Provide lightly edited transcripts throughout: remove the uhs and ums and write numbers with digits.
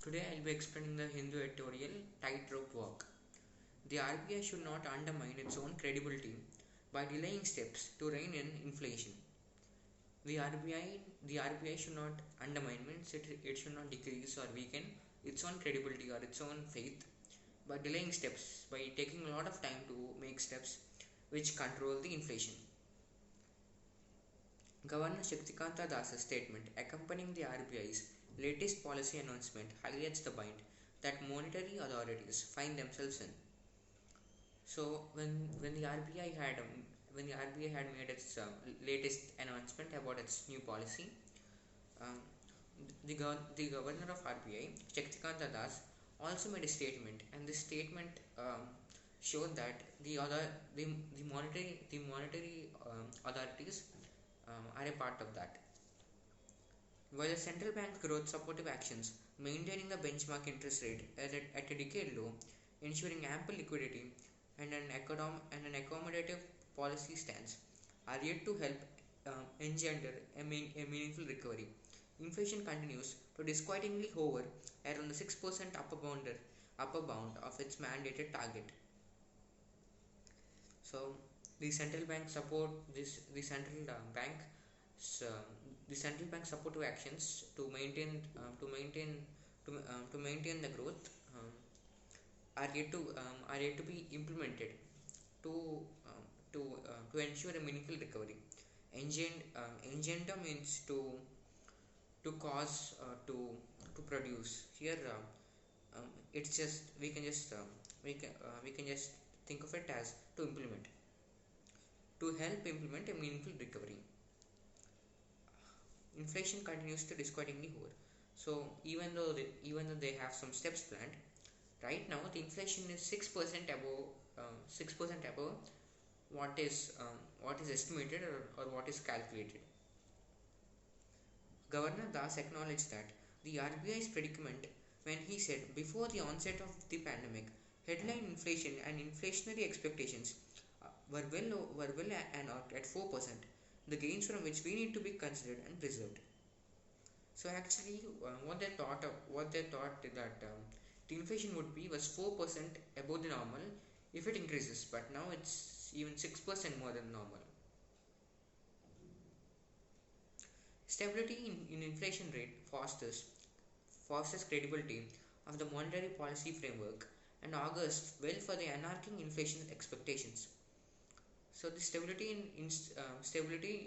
Today I'll be explaining the Hindu editorial Tightrope Walk. The RBI should not undermine its own credibility by delaying steps to rein in inflation. The RBI should not undermine means it should not decrease or weaken its own credibility or its own faith by delaying steps, by taking a lot of time to make steps which control the inflation. Governor Shaktikanta Das's statement accompanying the RBI's latest policy announcement highlights the bind that monetary authorities find themselves in. So when the RBI had made its latest announcement about its new policy, um, the governor of RBI Shaktikanta Das also made a statement, and this statement showed that the monetary authorities are a part of that. While the central bank's growth supportive actions, maintaining the benchmark interest rate at a decade low, ensuring ample liquidity, and an accommodative policy stance are yet to help engender a meaningful recovery. Inflation continues to disquietingly hover around the 6% upper bound of its mandated target. So the central bank support this so, the central bank supportive actions to maintain the growth are yet to be implemented to to ensure a meaningful recovery. Engender means to cause to produce. Here it's just we can just think of it as to help implement a meaningful recovery. Inflation continues to disquietingly hover. So even though they have some steps planned, right now the inflation is 6% above 6% above what is estimated or what is calculated. Governor Das acknowledged that the RBI's predicament when he said before the onset of the pandemic, headline inflation and inflationary expectations were well anchored at 4%, the gains from which we need to be considered and preserved. So actually, what they thought that the inflation would be was 4% above the normal if it increases, but now it's even 6% more than normal. Stability in inflation rate fosters credibility of the monetary policy framework and augurs well for the anarching inflation expectations. So the stability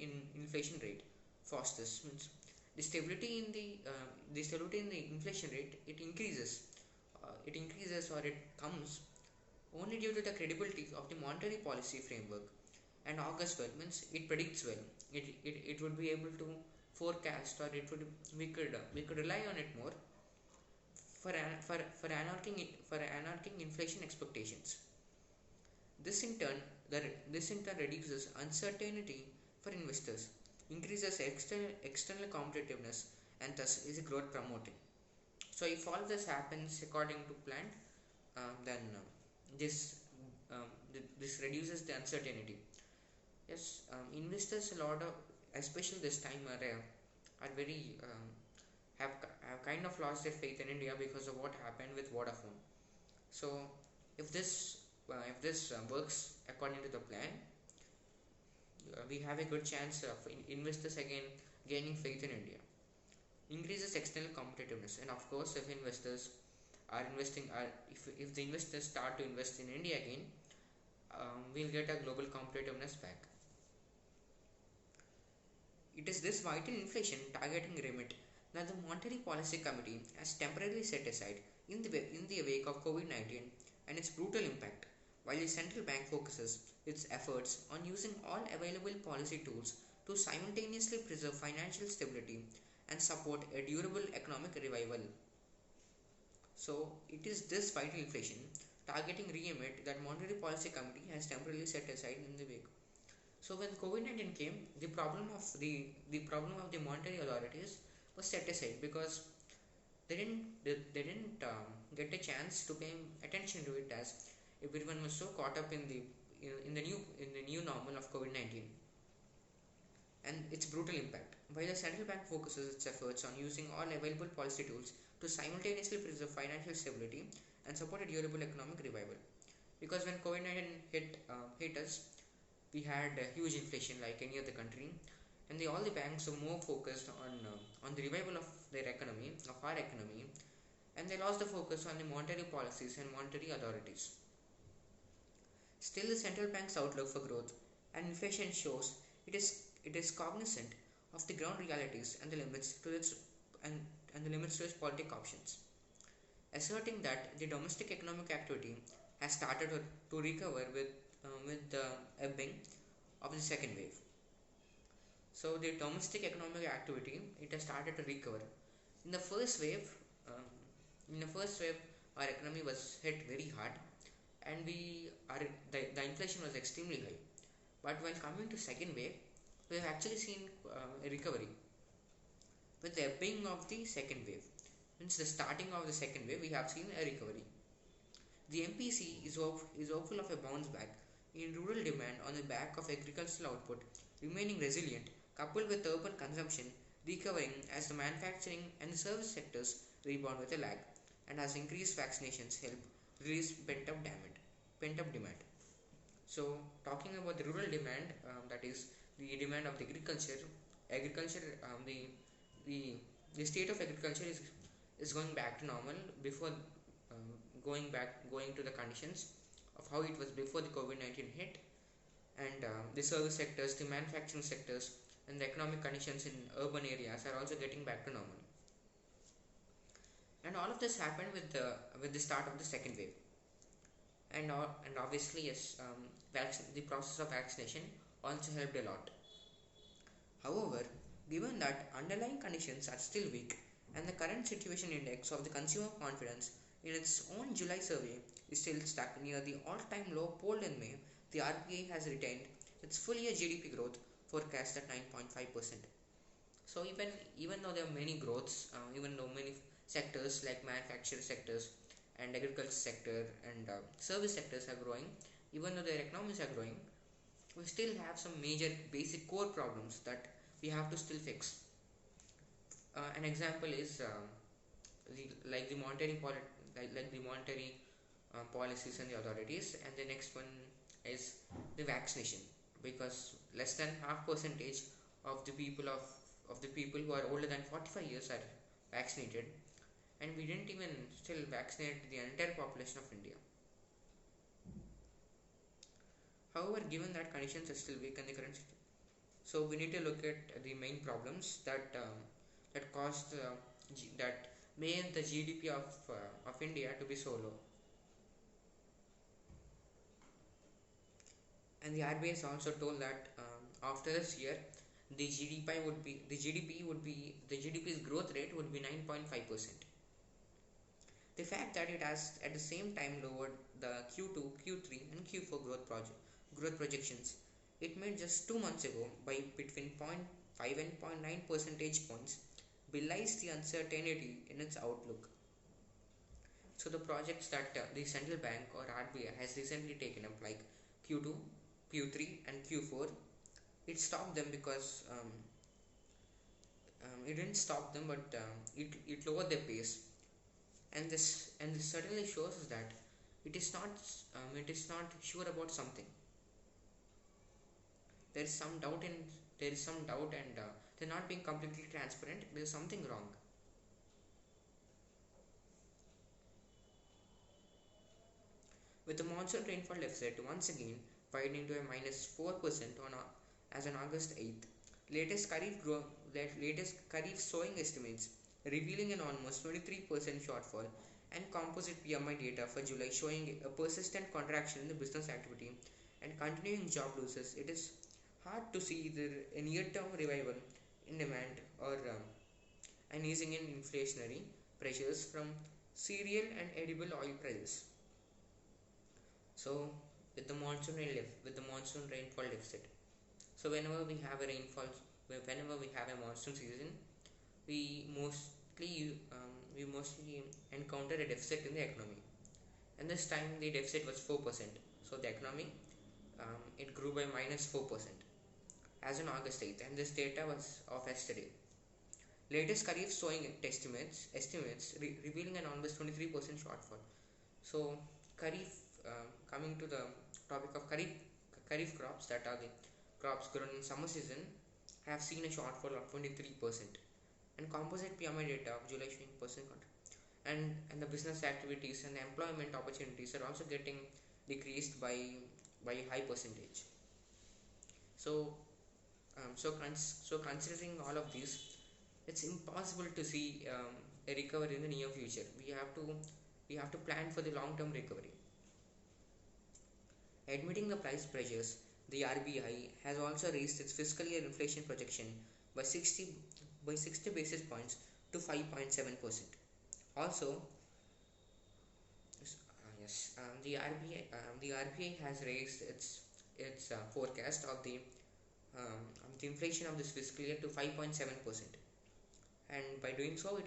in inflation rate fosters means the stability in the inflation rate it increases or it comes only due to the credibility of the monetary policy framework and augurs well means it predicts well. It would be able to forecast, or we could rely on it more for anarching inflation expectations. This in turn reduces uncertainty for investors, increases external competitiveness, and thus is a growth promoting. So if all this happens according to plan, then this this reduces the uncertainty. Yes, investors a lot of, especially this time are very have kind of lost their faith in India because of what happened with Vodafone. So if this works according to the plan, we have a good chance of investors again gaining faith in India. Increases external competitiveness, and of course, if investors are investing, if the investors start to invest in India again, we'll get a global competitiveness back. It is this vital inflation targeting remit that the Monetary Policy Committee has temporarily set aside in the wake of COVID-19 and its brutal impact, while the central bank focuses its efforts on using all available policy tools to simultaneously preserve financial stability and support a durable economic revival. So, it is this vital inflation targeting remit that Monetary Policy Committee has temporarily set aside in the wake. So when COVID-19 came, the problem of the monetary authorities was set aside because they didn't get a chance to pay attention to it, as everyone was so caught up in the new normal of COVID-19 and its brutal impact. While the central bank focuses its efforts on using all available policy tools to simultaneously preserve financial stability and support a durable economic revival. Because when COVID-19 hit us, we had a huge inflation like any other country, and all the banks were more focused on the revival of their economy, of our economy, and they lost the focus on the monetary policies and monetary authorities. Still, the central bank's outlook for growth and inflation shows it is cognizant of the ground realities and the limits to its politic options, asserting that the domestic economic activity has started to recover with the ebbing of the second wave. So the domestic economic activity, it has started to recover. In the first wave, um, in the first wave, our economy was hit very hard, and the inflation was extremely high. But while coming to second wave, we have actually seen a recovery with the ebbing of the second wave. Since the starting of the second wave, we have seen a recovery. The MPC is hopeful of a bounce back in rural demand on the back of agricultural output remaining resilient, coupled with urban consumption recovering as the manufacturing and the service sectors rebound with a lag, and as increased vaccinations help release pent up demand. So, talking about the rural demand, that is the demand of the agriculture, the the state of agriculture is going back to normal before going to the conditions of how it was before the COVID-19 hit, and the service sectors, the manufacturing sectors, and the economic conditions in urban areas are also getting back to normal. And all of this happened with the start of the second wave, and obviously yes, the process of vaccination also helped a lot. However, given that underlying conditions are still weak and the current situation index of the consumer confidence in its own July survey is still stuck near the all-time low polled in May, the RBI has retained its full-year GDP growth forecast at 9.5%. So even though there are many growths, even though many sectors like manufacturing sectors and agriculture sector and service sectors are growing, even though their economies are growing, we still have some major basic core problems that we have to still fix. An example is like the monetary policies and the authorities, and the next one is the vaccination, because less than half percentage of the people who are older than 45 years are vaccinated, and we didn't even still vaccinate the entire population of India. However, given that conditions are still weak in the current situation, so we need to look at the main problems that caused that made the GDP of India to be so low. And the RBI has also told that after this year, the GDP's growth rate would be 9.5%. The fact that it has at the same time lowered the Q2, Q3, and Q4 growth projections it made just 2 months ago by between zero point 0.5 and zero point 0.9 percentage points belies the uncertainty in its outlook. So the projects that the central bank or RBI has recently taken up, like Q2, Q3, and Q4, it stopped them because it didn't stop them, but it lowered their pace, and this certainly shows us that it is not sure about something. There is some doubt in there is some doubt, and they're not being completely transparent. There is something wrong. With the monsoon rainfall deficit once again widening to a -4% as on August 8th, latest Kharif sowing estimates revealing an almost 23% shortfall, and composite PMI data for July showing a persistent contraction in the business activity and continuing job losses, it is hard to see either a near-term revival in demand or an easing in inflationary pressures from cereal and edible oil prices. So, with the monsoon rainfall deficit, so whenever we have a monsoon season, we mostly encounter a deficit in the economy, and this time the deficit was 4%. So the economy it grew by -4%. as on August 8th, and this data was of yesterday. Latest Kharif sowing estimates revealing an almost 23% shortfall. So, Kharif, coming to the topic of Kharif crops, that are the crops grown in summer season, have seen a shortfall of 23%, and composite PMI data of July showing percent and the business activities and employment opportunities are also getting decreased by a high percentage. So so considering all of these, it's impossible to see a recovery in the near future. We have to plan for the long term recovery. Admitting the price pressures, the RBI has also raised its fiscal year inflation projection by 60 basis points to 5.7%. Also, the RBI has raised its forecast of the inflation of this fiscal year to 5.7%, and by doing so,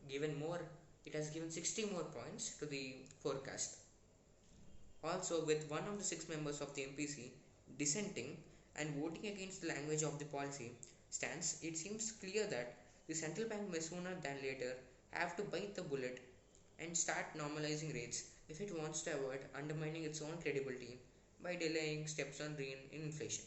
given more. It has given 60 more points to the forecast. Also, with one of the six members of the MPC dissenting and voting against the language of the policy stance, it seems clear that the central bank may sooner than later have to bite the bullet and start normalizing rates if it wants to avoid undermining its own credibility by delaying steps on real inflation.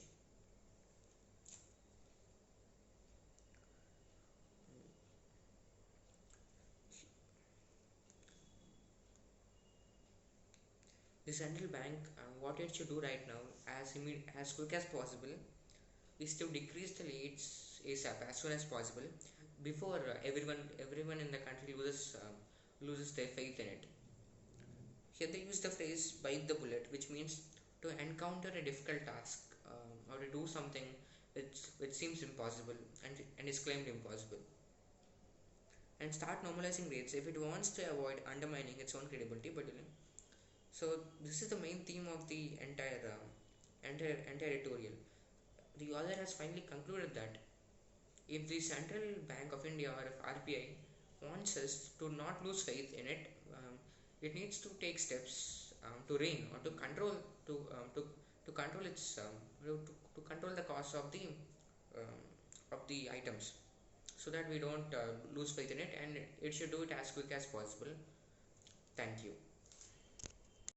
The central bank, what it should do right now, as quick as possible, is to decrease the rates ASAP, as soon as possible, before everyone in the country loses their faith in it. Here they use the phrase "bite the bullet," which means to encounter a difficult task, or to do something which seems impossible and is claimed impossible, and start normalizing rates if it wants to avoid undermining its own credibility. So this is the main theme of the entire editorial. The author has finally concluded that if the Central Bank of India, or if RBI wants us to not lose faith in it, it needs to take steps to rein or to control to control its to control the cost of the items, so that we don't lose faith in it, and it should do it as quick as possible. Thank you.